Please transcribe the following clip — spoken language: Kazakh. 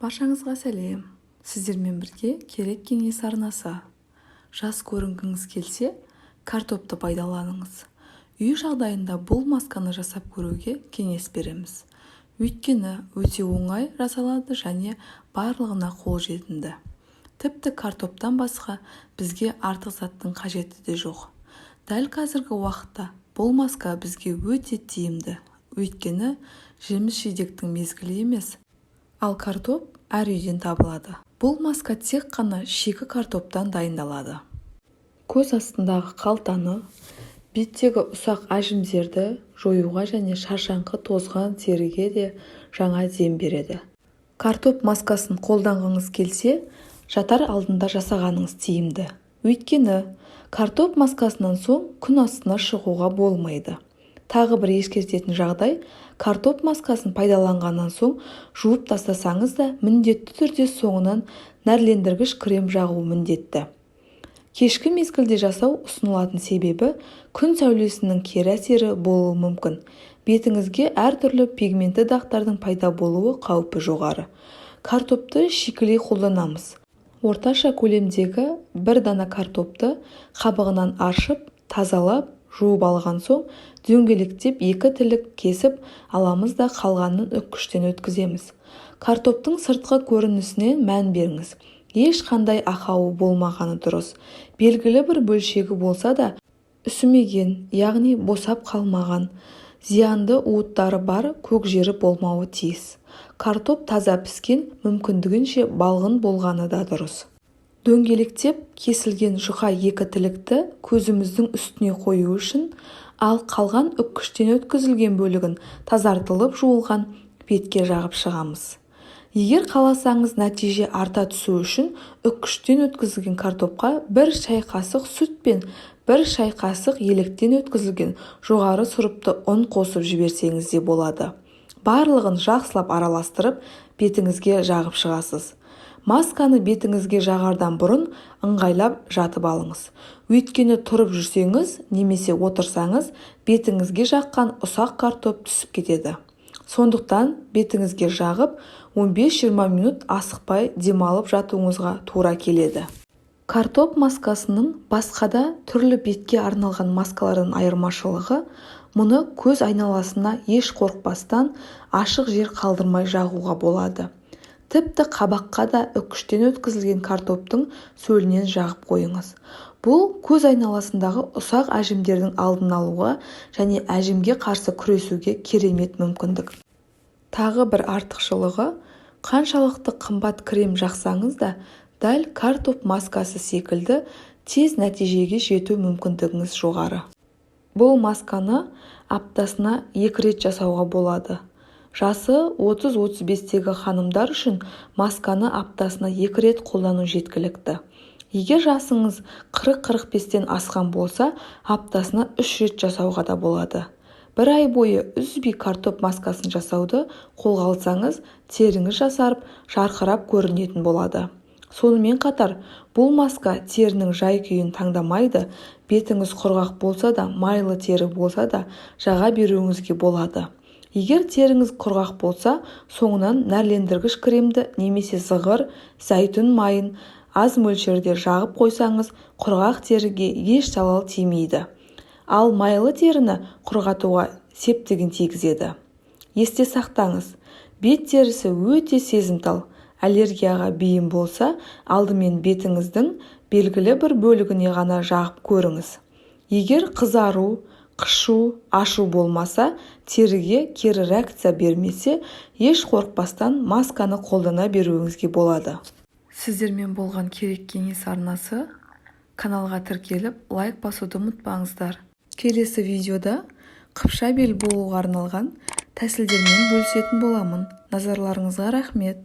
Баршаңызға сәлем. Сіздермен бірге керек кеңес арнасы. Жас көрінгіңіз келсе, картопты пайдаланыңыз. Үй жағдайында бұл масканы жасап көруге кеңес береміз. Өйткені өте оңай жасалады және барлығына қолжетімді. Тіпті картоптан басқа бізге артық заттың қажеті де жоқ. Дәл қазіргі уақытта бұл маска бізге өте тиімді. Өйткені жеміс-жидектің мезгілі емес, ал картоп әр үйден табылады. Бұл маска тек қана шикі картоптан дайындалады. Көз астындағы қалтаны, беттегі ұсақ әжімдерді жоюға және шаршаңқы тозған теріге де жаңа дем береді. Картоп маскасын қолданғыңыз келсе, жатар алдында жасағаныңыз тиімді. Өйткені картоп маскасынан соң күн астына шығуға болмайды. Тағы бір ескертетін жағдай, картоп маскасын пайдаланғаннан соң жуып тастасаңыз да міндетті түрде соңынан нәрлендіргіш крем жағу міндетті. Кешкі мезгілде жасау ұсынылатын себебі күн сәулесінің кері әсері болуы мүмкін. Бетіңізге әртүрлі пигментті дақтардың пайда болуы қаупі жоғары. Картопты шикілей қолданамыз. Орташа көлемдегі бір дана картопты қабығынан аршып, тазалап, жуып алған соң дөңгелектеп 2 тілік кесіп аламыз да қалғанын үккіштен өткіземіз. Картоптың сыртқы көрінісінен мән беріңіз. Ешқандай ақауы болмағаны дұрыс. Белгілі бір бөлшегі болса да үсімеген, яғни босап қалмаған, зиянды уыттары бар көкжері болмауы тиіс. Картоп таза піскен, мүмкіндігінше балғын болғаны да дұрыс. Дөңгелектеп кесілген жұқа 2 тілікті көзіміздің үстіне қою үшін, ал қалған үккіштен өткізілген бөлігін тазартылып жуылған бетке жағып шығамыз. Егер қаласаңыз нәтиже арта түсу үшін үккіштен өткізілген картопқа 1 шай қасық сүт пен 1 шай қасық електен өткізілген жоғары сұрыпты ұн қосып жіберсеңіз де болады. Барлығын жақсылап араластырып, бетіңізге жағып шығасыз. Масканы бетіңізге жағардан бұрын ыңғайлап жатып алыңыз. Өйткені тұрып жүрсеңіз немесе отырсаңыз, бетіңізге жаққан ұсақ картоп түсіп кетеді. Сондықтан бетіңізге жағып 15-20 минут асықпай демалып жатуыңызға тура келеді. Картоп маскасының басқада түрлі бетке арналған маскалардың айырмашылығы, мұны көз айналасына еш қорықпастан ашық жер қалдырмай жағуға болады. Тіпті қабаққа да үккіштен өткізілген картоптың сөлінен жағып қойыңыз. Бұл көз айналасындағы ұсақ әжімдердің алдын алуға және әжімге қарсы күресуге керемет мүмкіндік. Тағы бір артықшылығы, қаншалықты қымбат крем жақсаңыз да, дәл картоп маскасы секілді тез нәтижеге жету мүмкіндігіңіз жоғары. Бұл масканы аптасына 2 рет жасауға болады. Жасы 30-35-тегі ханымдар үшін масканы аптасына 2 рет қолдану жеткілікті. Егер жасыңыз 40-45-тен асқан болса, аптасына 3 рет жасауға да болады. Бір ай бойы үзбей картоп маскасын жасауды қолға алсаңыз, теріңіз жасарып, жарқырап көрінетін болады. Сонымен қатар, бұл маска терінің жай-күйін таңдамайды, бетіңіз құрғақ болса да, майлы тері болса да жаға беруіңізге болады. Егер теріңіз құрғақ болса, соңынан нәрлендіргіш кремді немесе зығыр, зәйтүн майын аз мөлшерде жағып қойсаңыз, құрғақ теріге еш залал тимейді. Ал майлы теріні құрғатуға септігін тигізеді. Есте сақтаңыз, бет терісі өте сезімтал. Аллергияға бейім болса, алдымен бетіңіздің белгілі бір бөлігіне ғана жағып көріңіз. Егер қызару, қышу, ашу болмаса, теріге кері реакция бермесе, еш қорықпастан масканы қолдана беруіңізге болады. Сіздермен болған керек кеңес арнасы. Каналға тіркеліп, лайк басуды ұмытпаңыздар. Келесі видеода қыпша бел болуға арналған тәсілдермен бөлісетін боламын. Назарларыңызға рахмет.